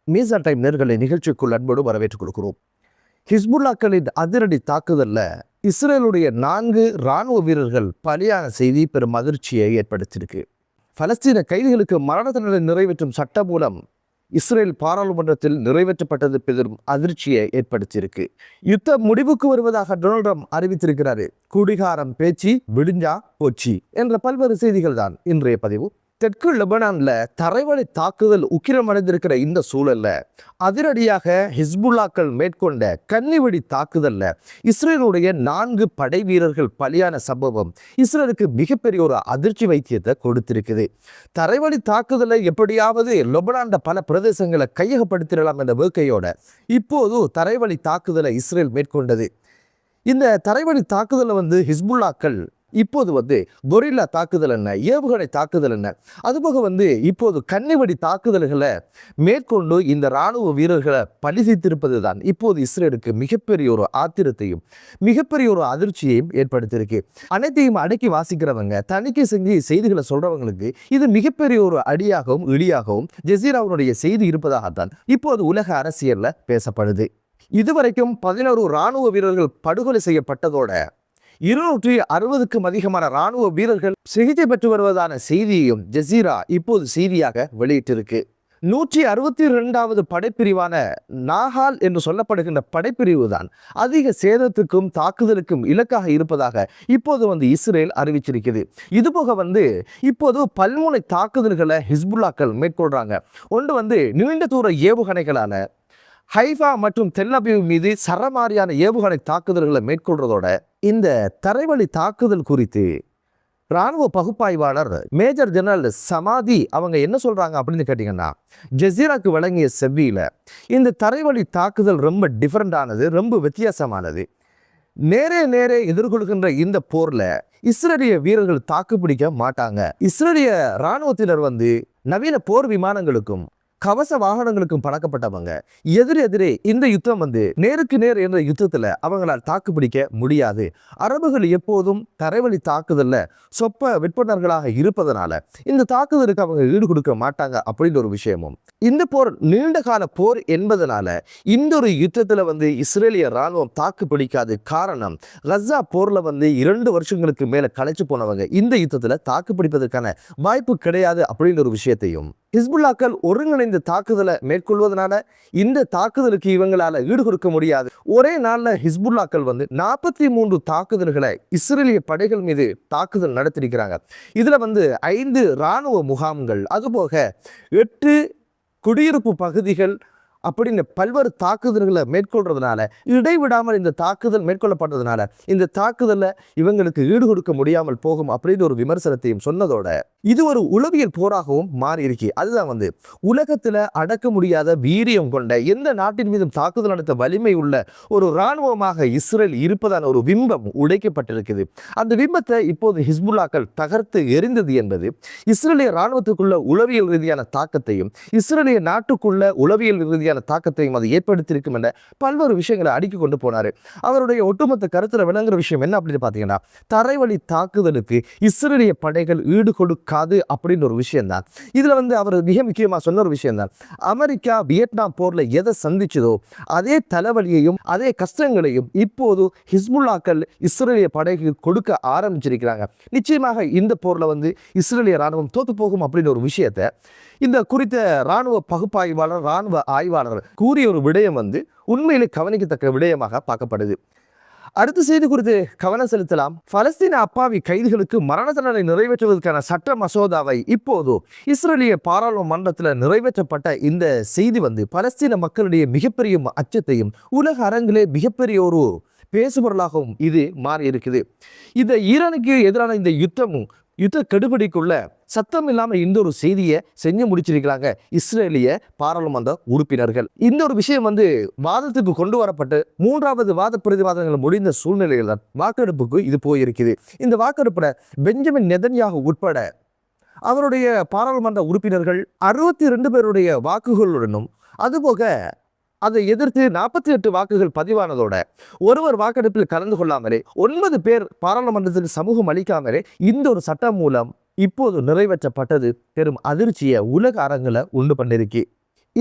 மீசா time நேர்களை நிகழ்ச்சிக்குள் அன்போடு வரவேற்றுக் கொள்கிறோம். ஹிஸ்புல்லாக்களின் அதிரடி தாக்குதல்ல இஸ்ரேலுடைய 4 இராணுவ வீரர்கள் பலியான செய்தி பெரும் அதிர்ச்சியை ஏற்படுத்தியிருக்கு. பலஸ்தீன கைதிகளுக்கு மரண தண்டனை நிறைவேற்றும் சட்ட மூலம் இஸ்ரேல் பாராளுமன்றத்தில் நிறைவேற்றப்பட்டது பெரும் அதிர்ச்சியை ஏற்படுத்தியிருக்கு. யுத்தம் முடிவுக்கு வருவதாக டொனால்ட் ட்ரம்ப் அறிவித்திருக்கிறாரு. குடிகாரம் பேச்சு விடிஞ்சா போச்சு என்ற பல்வேறு செய்திகள் தான் இன்றைய பதிவு. தெற்கு லெபனான்ல தரைவழி தாக்குதல் உக்கிரமடைந்திருக்கிற இந்த சூழல்ல அதிரடியாக ஹிஸ்புல்லாக்கள் மேற்கொண்ட கன்னிவெடி தாக்குதல்ல இஸ்ரேலுடைய 4 படை வீரர்கள் பலியான சம்பவம் இஸ்ரேலுக்கு மிகப்பெரிய ஒரு அதிர்ச்சி வைத்தியத்தை கொடுத்திருக்குது. தரைவழி தாக்குதலை எப்படியாவது லெபனான்ல பல பிரதேசங்களை கையகப்படுத்திடலாம் என்ற வேட்கையோட இப்போது தரைவழி தாக்குதலை இஸ்ரேல் மேற்கொண்டது. இந்த தரைவழி தாக்குதலை ஹிஸ்புல்லாக்கள் இப்போது கொரில்லா தாக்குதல் என்ன, ஏவுகணை தாக்குதல் என்ன, அதுபோக இப்போது கன்னிவெடி தாக்குதல்களை மேற்கொண்டு இந்த இராணுவ வீரர்களை பழி செய்திருப்பது தான் இப்போது இஸ்ரேலுக்கு மிகப்பெரிய ஒரு ஆத்திரத்தையும் மிகப்பெரிய ஒரு அதிர்ச்சியையும் ஏற்படுத்தியிருக்கு. அனைத்தையும் அடக்கி வாசிக்கிறவங்க, தணிக்கை செஞ்சு செய்திகளை சொல்றவங்களுக்கு இது மிகப்பெரிய ஒரு அடியாகவும் இடியாகவும் ஜெசீராவுடைய செய்தி இருப்பதாகத்தான் இப்போது உலக அரசியல்ல பேசப்படுது. இதுவரைக்கும் 11 இராணுவ வீரர்கள் படுகொலை செய்யப்பட்டதோட 260க்கும் அதிகமான இராணுவ வீரர்கள் சிகிச்சை பெற்று வருவதான செய்தியையும் ஜெசீரா இப்போது செய்தியாக வெளியிட்டிருக்கு. 162வது படைப்பிரிவான நாகால் என்று சொல்லப்படுகின்ற படைப்பிரிவு தான் அதிக சேதத்துக்கும் தாக்குதலுக்கும் இலக்காக இருப்பதாக இப்போது இஸ்ரேல் அறிவிச்சிருக்குது. இதுபோக இப்போது பல்முனை தாக்குதல்களை ஹிஸ்புல்லாக்கள் மேற்கொள்றாங்க. ஒன்று நீண்ட தூர ஏவுகணைகளான ஹைஃபா மற்றும் தெல் அபீவ் மீது சரமாரியான ஏவுகணை தாக்குதல்களை மேற்கொள்றதோட இந்த தரைவழி தாக்குதல் குறித்து இராணுவ பகுப்பாய்வாளர் மேஜர் ஜெனரல் சமாதி அவங்க என்ன சொல்றாங்க அப்படின்னு கேட்டீங்கன்னா, ஜெசீராக்கு வழங்கிய செவ்வியில இந்த தரைவழி தாக்குதல் ரொம்ப டிஃபரெண்டானது, ரொம்ப வித்தியாசமானது. நேரே எதிர்கொள்கின்ற இந்த போர்ல இஸ்ரேலிய வீரர்கள் தாக்குப்பிடிக்க மாட்டாங்க. இஸ்ரேலிய இராணுவத்தினர் நவீன போர் விமானங்களுக்கும் கவச வாகனங்களுக்கும் பழக்கப்பட்டவங்க. எதிரே இந்த யுத்தம் நேருக்கு நேர் என்ற யுத்தத்துல அவங்களால் தாக்குப்பிடிக்க முடியாது. அரபுகள் எப்போதும் தரைவழி தாக்குதல்ல சொப்ப விற்பனர்களாக இருப்பதனால இந்த தாக்குதலுக்கு அவங்க ஈடு கொடுக்க மாட்டாங்க அப்படின்ற ஒரு விஷயமும், இந்த போர் நீண்ட கால போர் என்பதனால இந்த ஒரு யுத்தத்துல இஸ்ரேலிய இராணுவம் தாக்கு பிடிக்காது. காரணம், கஸா போர்ல 2 வருஷங்களுக்கு மேல கலைச்சு போனவங்க இந்த யுத்தத்துல தாக்கு பிடிப்பதற்கான வாய்ப்பு கிடையாது அப்படின்ற ஒரு விஷயத்தையும், ஹிஸ்புல்லாக்கள் ஒருங்கிணைந்த தாக்குதலை மேற்கொள்வதனால இந்த தாக்குதலுக்கு இவங்களால ஈடு கொடுக்க முடியாது. ஒரே நாள்ல ஹிஸ்புல்லாக்கள் 43 தாக்குதல்களை இஸ்ரேலிய படைகள் மீது தாக்குதல் நடத்திருக்கிறாங்க. இதுல 5 இராணுவ முகாம்கள், அதுபோக 8 குடியிருப்பு பகுதிகள் அப்படின்னு பல்வேறு தாக்குதல்களை மேற்கொள்றதுனால, இடைவிடாமல் இந்த தாக்குதல் மேற்கொள்ளப்பட்டதுனால இந்த தாக்குதலை இவங்களுக்கு ஈடு கொடுக்க முடியாமல் போகும் அப்படின்னு ஒரு விமர்சனத்தையும் சொன்னதோட இது ஒரு உளவியல் போராகவும் மாறி இருக்கு. அதுதான் உலகத்துல அடக்க முடியாத வீரியம் கொண்ட எந்த நாட்டின் மீதும் தாக்குதல் நடத்த வலிமை உள்ள ஒரு இராணுவமாக இஸ்ரேல் இருப்பதான ஒரு பிம்பம் உடைக்கப்பட்டிருக்குது. அந்த பிம்பத்தை இப்போது ஹிஸ்புல்லாக்கள் தகர்த்து எரிந்தது என்பது இஸ்ரேலிய இராணுவத்துக்குள்ள உளவியல் ரீதியான தாக்கத்தையும் இஸ்ரேலிய நாட்டுக்குள்ள உளவியல் ரீதியான தாக்கத்தையும் அது ஏற்படுத்தியிருக்கும் என்ற பல்வேறு விஷயங்களை அடுக்கி கொண்டு போனாரு. அவருடைய ஒட்டுமொத்த கருத்துல விளங்குற விஷயம் என்ன அப்படின்னு பாத்தீங்கன்னா, தரைவழி தாக்குதலுக்கு இஸ்ரேலிய படைகள் ஈடு கொடுக்காது அப்படின்னு ஒரு விஷயம் தான். இதுல அவர் மிக முக்கியமா சொன்ன ஒரு விஷயம் தான், அமெரிக்கா வியட்நாம் போர்ல எதை சந்திச்சதோ அதே தலைவலியையும் அதே கஷ்டங்களையும் இப்போது ஹிஸ்புல்லாக்கள் இஸ்ரேலிய படைகள் கொடுக்க ஆரம்பிச்சிருக்கிறாங்க. நிச்சயமாக இந்த போர்ல இஸ்ரேலிய ராணுவம் தோத்து போகும் அப்படின்னு ஒரு விஷயத்தை இந்த குறித்த இராணுவ பகுப்பாய்வாளர், இராணுவ ஆய்வாளர் கூறிய ஒரு விடயம் உண்மையிலே கவனிக்கத்தக்க விடயமாக பார்க்கப்படுது. அடுத்த செய்தி குறித்து கவனம் செலுத்தலாம். பலஸ்தீன அப்பாவி கைதிகளுக்கு மரண தண்டனை நிறைவேற்றுவதற்கான சட்ட மசோதாவை இப்போது இஸ்ரேலிய பாராளுமன்றத்தில் நிறைவேற்றப்பட்ட இந்த செய்தி பலஸ்தீன மக்களுடைய மிகப்பெரிய அச்சத்தையும் உலக அரங்கிலே மிகப்பெரிய ஒரு பேசுபொருளாகவும் இது மாறி இருக்குது. இந்த ஈரானுக்கு எதிரான இந்த யுத்த கெடுபிடிக்குள்ள சத்தம் இல்லாம இந்த ஒரு செய்தியை செஞ்சு முடிச்சிருக்கிறாங்க இஸ்ரேலிய பாராளுமன்ற உறுப்பினர்கள். இந்த ஒரு விஷயம் வாதத்துக்கு கொண்டு வரப்பட்டு 3வது வாத பிரதிவாதங்கள் முடிந்த சூழ்நிலையில் தான் வாக்கெடுப்புக்கு இது போயிருக்குது. இந்த வாக்கெடுப்புல பெஞ்சமின் நெதன்யாகு உட்பட அவருடைய பாராளுமன்ற உறுப்பினர்கள் 62 பேருடைய வாக்குகளுடனும், அதுபோக அதை எதிர்த்து 48 வாக்குகள் பதிவானதோட ஒருவர் வாக்கெடுப்பில் கலந்து கொள்ளாமலே 9 பேர் பாராளுமன்றத்தில் சமூகம் அளிக்காமலே இந்த ஒரு சட்டம் மூலம் இப்போது நிறைவேற்றப்பட்டது பெரும் அதிர்ச்சியை உலக அரங்கில் உண்டு பண்ணிருக்கு.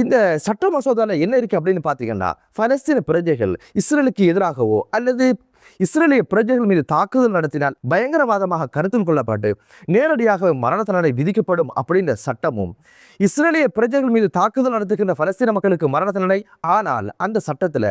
இந்த சட்ட மசோதால என்ன இருக்கு அப்படின்னு பார்த்தீங்கன்னா, பலஸ்தீன பிரஜைகள் இஸ்ரேலுக்கு எதிராகவோ அல்லது இஸ்ரேலிய பிரஜைகள் மீது தாக்குதல் நடத்தினால் பயங்கரவாதமாக கருத்தில் கொள்ளப்பட்டு நேரடியாக மரண தண்டனை விதிக்கப்படும் அப்படின்ற சட்டமும், இஸ்ரேலிய பிரஜைகள் மீது தாக்குதல் நடத்துகின்ற பலஸ்தீன மக்களுக்கு மரண தண்டனை, ஆனால் அந்த சட்டத்தில்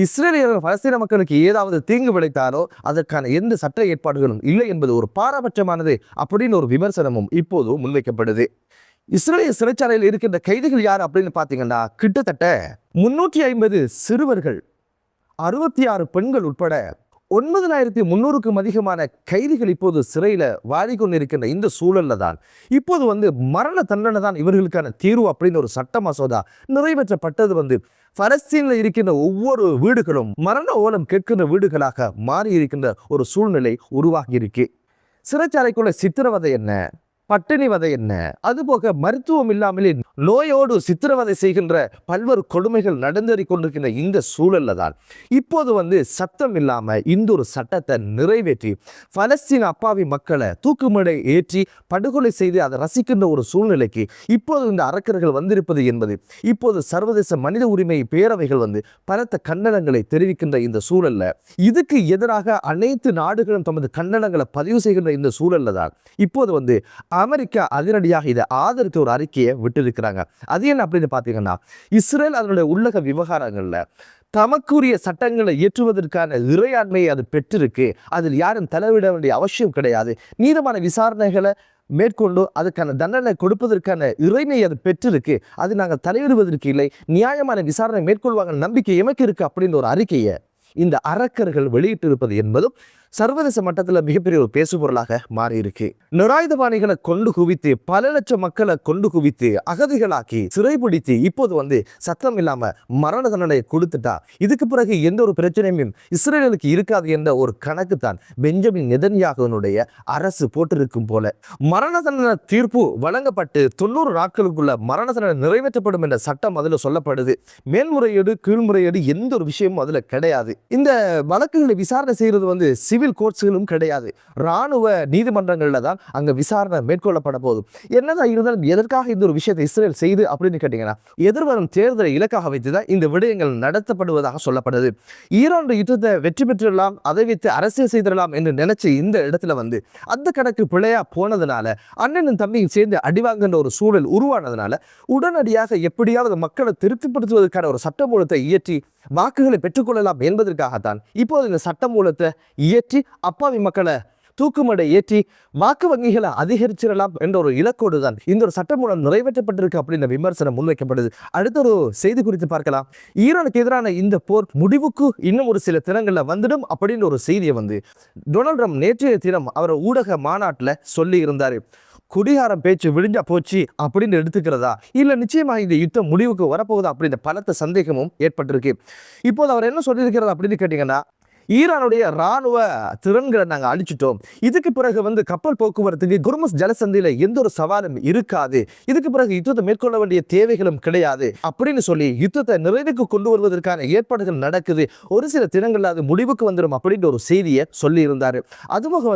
இஸ்ரேலியர்கள் பலஸ்தீன மக்களுக்கு ஏதாவது தீங்கு விளைத்தாலோ அதற்கான எந்த சட்ட ஏற்பாடுகளும் இல்லை என்பது ஒரு பாரபட்சமானது அப்படின்னு ஒரு விமர்சனமும் இப்போது முன்வைக்கப்படுது. இஸ்ரேலிய சிறைச்சாலையில் இருக்கின்ற கைதிகள் யார் அப்படின்னு பார்த்தீங்கன்னா, கிட்டத்தட்ட 350 சிறுவர்கள், 66 பெண்கள் உட்பட 9300க்கும் அதிகமான கைதிகள் இப்போது சிறையில் வாடிக்கொண்டிருக்கின்ற இந்த சூழல்ல தான் இப்போது மரண தண்டனை தான் இவர்களுக்கான தீர்வு அப்படின்னு ஒரு சட்ட மசோதா நிறைவேற்றப்பட்டது. பலஸ்தீனில் இருக்கின்ற ஒவ்வொரு வீடுகளும் மரண ஓலம் கேட்கின்ற வீடுகளாக மாறி இருக்கின்ற ஒரு சூழ்நிலை உருவாகி இருக்கு. சிறைச்சாலைக்குள்ள சித்திரவதை என்ன, பட்டினி வதை என்ன, அதுபோக மருத்துவம் இல்லாமலே நோயோடு சித்திரவதை செய்கின்ற பல்வேறு கொடுமைகள் நடந்தேறி கொண்டிருக்கின்ற இந்த சூழல்ல தான் இப்போது சத்தம் இல்லாம இந்த ஒரு சட்டத்தை நிறைவேற்றி பலஸ்தீன அப்பாவி மக்களை தூக்குமடை ஏற்றி படுகொலை செய்து அதை ரசிக்கின்ற ஒரு சூழ்நிலைக்கு இப்போது இந்த அரக்கர்கள் வந்திருப்பது என்பது இப்போது சர்வதேச மனித உரிமை பேரவைகள் பலத்த கண்டனங்களை தெரிவிக்கின்ற இந்த சூழல்ல, இதுக்கு எதிராக அனைத்து நாடுகளும் தமது கண்டனங்களை பதிவு செய்கின்ற இந்த சூழல்ல தான் இப்போது அமெரிக்கா அதிரடியாக இதை ஆதரித்து ஒரு அறிக்கையை விட்டிருக்கிறாங்க. அது என்ன அப்படின்னு பார்த்தீங்கன்னா, இஸ்ரேல் அதனுடைய உள்ளக விவகாரங்கள்ல தமக்குரிய சட்டங்களை இயற்றுவதற்கான இறையாண்மையை அது பெற்றிருக்கு. அதில் யாரும் தலையிட வேண்டிய அவசியம் கிடையாது. நீதமான விசாரணைகளை மேற்கொண்டு அதுக்கான தண்டனை கொடுப்பதற்கான இறைமை அது பெற்றிருக்கு. அது நாங்கள் தலையிடுவதற்கு இல்லை, நியாயமான விசாரணை மேற்கொள்வாங்க நம்பிக்கை எமக்கு இருக்கு அப்படின்னு ஒரு அறிக்கையை இந்த அரக்கர்கள் வெளியிட்டிருப்பது என்பதும் சர்வதேச மட்டத்தில் மிகப்பெரிய ஒரு பேசுபொருளாக மாறி இருக்கு. நிராயுதபாணிகளை கொண்டு குவித்து பல லட்சம் மக்களை கொண்டு குவித்து அகதிகளாக்கி சிறைபிடித்து இப்போது சத்தம் இல்லாம மரண தண்டனை கொடுத்துட்டா இதுக்கு பிறகு எந்த ஒரு பிரச்சனையும் இஸ்ரேலுக்கு இருக்காது என்ற ஒரு கணக்கு தான் பெஞ்சமின் நெதன்யாகுவினுடைய அரசு போட்டிருக்கும் போல. மரண தண்டனை தீர்ப்பு வழங்கப்பட்டு 90 நாட்களுக்குள்ள மரண தண்டனை நிறைவேற்றப்படும் என்ற சட்டம் அதில் சொல்லப்படுது. மேல்முறையீடு கீழ்முறையீடு எந்த ஒரு விஷயமும் அதுல கிடையாது. இந்த வழக்குகளை விசாரணை செய்யறது சிவில் கோர்ட்ஸ்களும் கிடையாது. இராணுவ நீதிமன்றங்கள்ல தான் அங்க விசாரணை மேற்கொள்ளப்பட போதும். என்னதான் இருந்தாலும் எதற்காக இந்த ஒரு விஷயத்தை இஸ்ரேல் செய்து அப்படின்னு கேட்டீங்கன்னா, எதிர்வரும் தேர்தலை இலக்காக வைத்துதான் இந்த விடயங்கள் நடத்தப்படுவதாக சொல்லப்படுது. ஈரான் யுத்தத்தை வெற்றி பெற்றலாம், அதை வைத்து அரசியல் செய்திடலாம் என்று நினைச்ச இந்த இடத்துல அந்த கணக்கு பிழையா போனதுனால அண்ணனும் தம்பியும் சேர்ந்து அடிவாங்கின்ற ஒரு சூழல் உருவானதுனால உடனடியாக எப்படியாவது மக்களை திருப்திப்படுத்துவதற்கான ஒரு சட்டமூலத்தை இயற்றி வாக்குகளை பெற்றுக்கொள்ளலாம் என்பதற்காகத்தான் இப்போது இந்த சட்டமூலத்தை இயற்றி அப்பாவி மக்களை தூக்குமடை ஏற்றி வாக்கு வங்கிகளை அதிகரிச்சிடலாம் என்ற ஒரு இலக்கோடு தான் இந்த ஒரு சட்டமூலம் நிறைவேற்றப்பட்டிருக்கு அப்படின்ற விமர்சனம் முன்வைக்கப்படுது. அடுத்த ஒரு செய்தி குறித்து பார்க்கலாம். ஈரானுக்கு எதிரான இந்த போர் முடிவுக்கு இன்னும் ஒரு சில தினங்கள்ல வந்துடும் அப்படின்ற ஒரு செய்தியை டொனால்ட் ட்ரம்ப் நேற்றைய தினம் அவர் ஊடக மாநாட்டில் சொல்லி இருந்தாரு. குடிகாரம் பேச்சு விழிஞ்சா போச்சு அப்படின்னு எடுத்துக்கிறதா, இல்ல நிச்சயமாக இந்த யுத்தம் முடிவுக்கு வரப்போகுதா அப்படின்ற பலத்த சந்தேகமும் ஏற்பட்டிருக்கு. இப்போது அவர் என்ன சொல்லியிருக்கிறது அப்படின்னு கேட்டீங்கன்னா, ஈரானுடைய இராணுவ திறன்களை நாங்கள் அழிச்சிட்டோம், இதுக்கு பிறகு கப்பல் போக்குவரத்துக்கு குர்மஸ் ஜலசந்தியில எந்த ஒரு சவாலும் இருக்காது, இதுக்கு பிறகு யுத்தத்தை மேற்கொள்ள வேண்டிய தேவைகளும் கிடையாது அப்படின்னு சொல்லி யுத்தத்தை நிறைவுக்கு கொண்டு வருவதற்கான ஏற்பாடுகள் நடக்குது, ஒரு சில தினங்கள்ல அது முடிவுக்கு வந்துடும் அப்படின்ற ஒரு செய்தியை சொல்லி இருந்தாரு. அதுபோக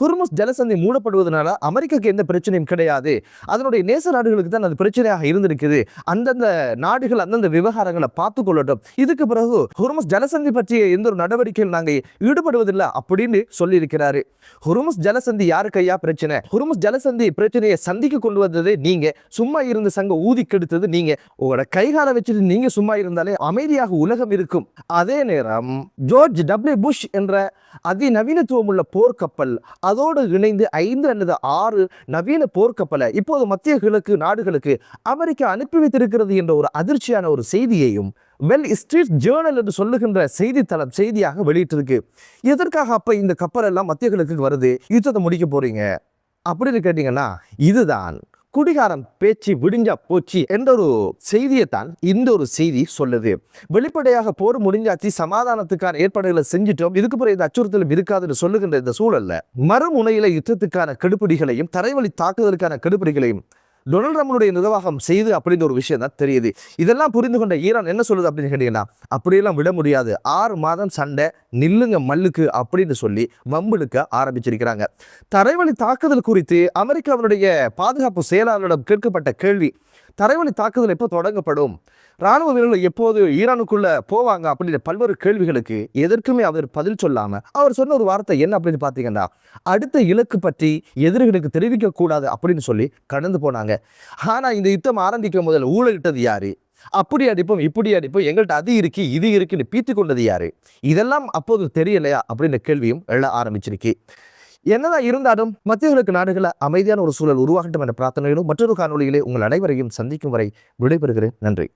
குர்மஸ் ஜலசந்தி மூடப்படுவதனால அமெரிக்காவுக்கு எந்த பிரச்சனையும் கிடையாது, அதனுடைய நேச நாடுகளுக்கு தான் அது பிரச்சனையாக இருந்திருக்குது, அந்தந்த நாடுகள் அந்தந்த விவகாரங்களை பார்த்து கொள்ளட்டும், இதுக்கு பிறகு குர்மஸ் ஜலசந்தி பற்றிய எந்த ஒரு நடவடிக்கை நாங்கள் ஈடுபடுவதில்லை அப்படின்னு சொல்லி இருக்கிறாரு. ஹொர்முஸ் ஜலசந்தி யாரு கையா பிரச்சனை, ஹொர்முஸ் ஜலசந்தி பிரச்சனையை சந்திக்க கொண்டு வந்தது நீங்க, சும்மா இருந்து சங்க ஊதி கெடுத்தது நீங்க, உங்களோட கைகால வச்சுட்டு நீங்க சும்மா இருந்தாலே அமைதியாக உலகம் இருக்கும். அதே நேரம் ஜார்ஜ் டபிள்யூ புஷ் என்ற அதிநவீனத்துவம் உள்ள போர்க்கப்பல் அதோடு இணைந்து 5 அல்லது 6 நவீன போர்க்கப்பலை இப்போது மத்திய கிழக்கு நாடுகளுக்கு அமெரிக்கா அனுப்பி வைத்திருக்கிறது என்ற ஒரு அதிர்ச்சியான ஒரு செய்தியையும் வெல் ஸ்ட்ரீட் ஜேர்னல் என்று சொல்லுகின்ற செய்தித்தளம் செய்தியாக வெளியிட்டிருக்கு. எதற்காக அப்ப இந்த கப்பல் எல்லாம் மத்திய கிழக்குக்கு வருது, யுத்தத்தை முடிக்க போறீங்க அப்படின்னு கேட்டீங்கன்னா, இதுதான் குடிகாரம் பேச்சு விடிஞ்சா போச்சு என்ற ஒரு செய்தியை தான் இந்த ஒரு செய்தி சொல்லுது. வெளிப்படையாக போர் முடிஞ்சாச்சு, சமாதானத்துக்கான ஏற்பாடுகளை செஞ்சுட்டோம், இதுக்கு பிறகு இந்த அச்சுறுத்தலும் இருக்காதுன்னு சொல்லுகின்ற இந்த சூழல்ல மறுமுனையில யுத்தத்துக்கான கெடுபிடிகளையும் தரைவழி தாக்குதலுக்கான கெடுபிடிகளையும் டொனால்ட் ட்ரம்புடைய நிர்வாகம் செய்து அப்படின்ற ஒரு விஷயம் தான் தெரியுது. இதெல்லாம் புரிந்து கொண்ட ஈரான் என்ன சொல்லுது அப்படின்னு கேட்டீங்கன்னா, அப்படியெல்லாம் விட முடியாது, 6 மாதம் சண்டை நில்லுங்க மல்லுக்கு அப்படின்னு சொல்லி வம்புழுக்க ஆரம்பிச்சிருக்கிறாங்க. தரைவழி தாக்குதல் குறித்து அமெரிக்காவினுடைய பாதுகாப்பு செயலாளரிடம் கேட்கப்பட்ட கேள்வி, தரைவழி தாக்குதல் எப்போ தொடங்கப்படும், இராணுவ வீரர்கள் எப்போது ஈரானுக்குள்ள போவாங்க அப்படின்ற பல்வேறு கேள்விகளுக்கு எதற்குமே அவர் பதில் சொல்லாம அவர் சொன்ன ஒரு வார்த்தை என்ன அப்படின்னு பார்த்தீங்கன்னா, அடுத்த இலக்கு பற்றி எதிரிகளுக்கு தெரிவிக்க கூடாது அப்படின்னு சொல்லி கடந்து போனாங்க. ஆனா இந்த யுத்தம் ஆரம்பிக்கும் முதல் ஊழலிட்டது யாரு, அப்படி அடிப்போம் இப்படி அடிப்போம், எங்கள்கிட்ட அது இருக்கு இது இருக்குன்னு பீத்து கொண்டது யாரு, இதெல்லாம் அப்போது தெரியலையா அப்படின்ற கேள்வியும் எழ ஆரம்பிச்சிருக்கு. என்னதான் இருந்தாலும் மத்திய கிழக்கு நாடுகளை அமைதியான ஒரு சூழல் உருவாகட்டும் என்ற பிரார்த்தனையோடு மற்றொரு காணொலியிலே உங்கள் அனைவரையும் சந்திக்கும் வரை விடைபெறுகிறேன். நன்றி.